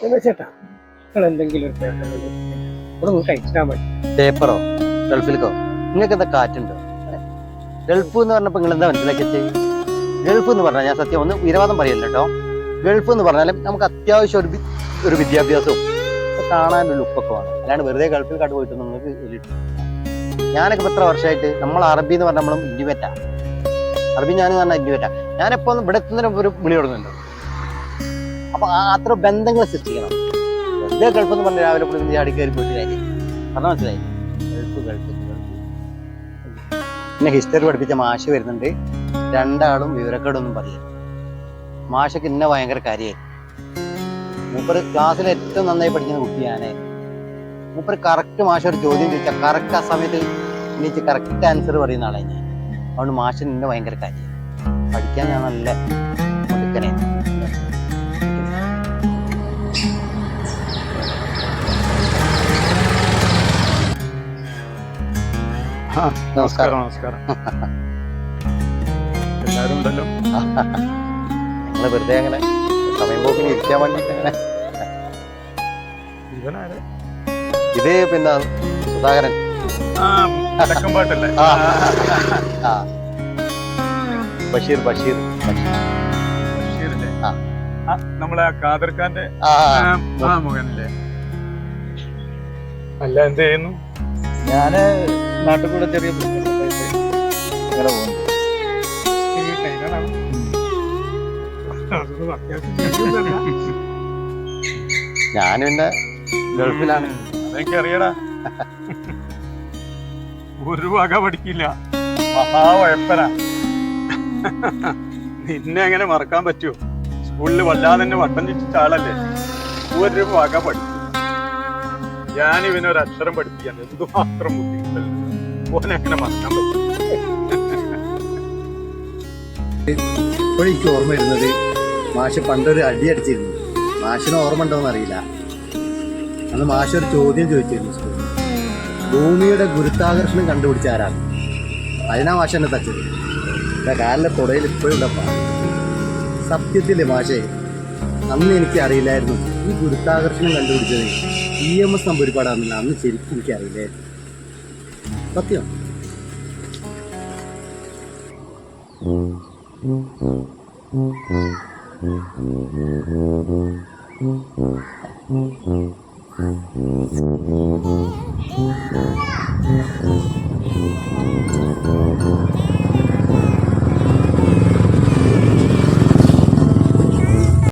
ചേട്ടാ നിങ്ങൾ എന്തെങ്കിലും ഒരു പേപ്പർ ഇവിടെ ഒന്ന് കഴിച്ചാൽ മതി. പേപ്പറോ ഗൾഫിലേക്കോ? നിങ്ങൾക്ക് എന്താ കാറ്റുണ്ടോ? ഗൾഫ് എന്ന് പറഞ്ഞപ്പോൾ നിങ്ങൾ എന്താ മനസ്സിലാക്കിയത്? ഗൾഫ് എന്ന് പറഞ്ഞാൽ ഞാൻ സത്യം ഒന്ന് വിരോധം പറയല്ല കേട്ടോ. ഗൾഫ് എന്ന് പറഞ്ഞാൽ നമുക്ക് അത്യാവശ്യം ഒരു വിദ്യാഭ്യാസവും കാണാനൊരു ലുക്കൊക്കെ വേണം. അല്ലാണ്ട് വെറുതെ ഗൾഫിൽ കാട്ട് പോയിട്ട് നിങ്ങൾക്ക് ഞാനൊക്കെ എത്ര വർഷമായിട്ട് നമ്മൾ അറബി എന്ന് പറഞ്ഞാൽ നമ്മളും ഇന്റിമേറ്റാ. അറബി ഞാൻ പറഞ്ഞാൽ ഇന്റിമേറ്റാ. ഞാനിപ്പോൾ ഇവിടെ എത്തുന്നതിന് ഒരു വിളി കൊടുക്കുന്നുണ്ട്. അപ്പൊ അത്ര ബന്ധങ്ങൾ സൃഷ്ടിക്കണം. വെറുതെ ഗൾഫ് എന്ന് പറഞ്ഞാൽ രാവിലെ കൂടി ചാടി കയറി പോയിട്ട് കാര്യം പറഞ്ഞാൽ മനസ്സിലായി. Gulf Gulf Gulf. പിന്നെ ഹിസ്റ്ററി പഠിപ്പിച്ച മാഷ് വരുന്നുണ്ട്. രണ്ടാളും വിവരക്കേടൊന്നും പറയില്ല. മാഷക്ക് ഇന്നെ ഭയങ്കര കാര്യമായിരുന്നു. മൂപ്പര് ക്ലാസ്സിൽ ഏറ്റവും നന്നായി പഠിക്കുന്ന കുട്ടി ഞാനായിരുന്നു. മൂപ്പര് കറക്റ്റ് മാഷ ഒരു ചോദ്യം ചോദിച്ചാൽ കറക്റ്റ് ആ സമയത്ത് എനിക്ക് കറക്റ്റ് ആൻസർ പറയുന്ന ആളെ ഞാൻ. അതുകൊണ്ട് മാഷിന് ഇന്നെ ഭയങ്കര കാര്യം. പഠിക്കാൻ ഞാൻ നല്ല മുടുക്കനെ. നമസ്കാരം. നമസ്കാരം. എല്ലാരും ഉണ്ടല്ലോ. ഞങ്ങള് വെറുതെ അങ്ങനെ സമയം പോക്കിന് ഇരിക്കാൻ വേണ്ടിട്ട് അങ്ങനെ. ഇത് പിന്നെ സുധാകരൻ. പാട്ടല്ലേ? ബഷീർ ബഷീർ ബഷീറല്ലേ? നമ്മളെ ഖാദർ ഖാന്റെ മകനല്ലേ? അല്ല, എന്ത് ചെയ്യുന്നു? ഞാന് നാട്ടിൽ കൂടെ ചെറിയ അങ്ങനെ പോകുന്നു. ഞാൻ പിന്നെ ഗൾഫിലാണ്. അതെനിക്കറിയടാ. ഒരു വക പഠിക്കില്ല, മഹാവഴപ്പനാ. നിന്നെ എങ്ങനെ മറക്കാൻ പറ്റുമോ? സ്കൂളിൽ വല്ലാതെ തന്നെ വട്ടം ചുറ്റിച്ച ആളല്ലേ. ഒരു വക പഠിക്കും. ഞാൻ ഇവനൊരു അക്ഷരം പഠിപ്പിക്കാൻ എന്തുമാത്രം ബുദ്ധിമുട്ടല്ലേ. ഓനെങ്ങനെ മറക്കാൻ പറ്റും? ഇപ്പോഴെനിക്ക് ഓർമ്മ വരുന്നത് മാഷ് പണ്ടൊരു അടി അടിച്ചിരുന്നു. മാഷിന് ഓർമ്മ ഉണ്ടോന്ന് അറിയില്ല. അന്ന് മാഷ് ഒരു ചോദ്യം ചോദിച്ചിരുന്നു സ്കൂളിൽ. ഭൂമിയുടെ ഗുരുത്വാകർഷണം കണ്ടുപിടിച്ച ആരാണ്? അതിനാ മാഷ് എന്നെ തച്ചത്. എൻ്റെ കാലിൻ്റെ തുടയിൽ ഇപ്പോഴും ഉണ്ടപ്പാ. സത്യത്തില്ലേ മാഷേ, അന്ന് എനിക്ക് അറിയില്ലായിരുന്നു ഈ ഗുരുത്വാകർഷണം കണ്ടുപിടിച്ചത് EMS നമ്പൂരിപ്പാടാണെന്നില്ല. അന്ന് ശരിക്കും എനിക്ക് അറിയില്ലായിരുന്നു. സത്യം.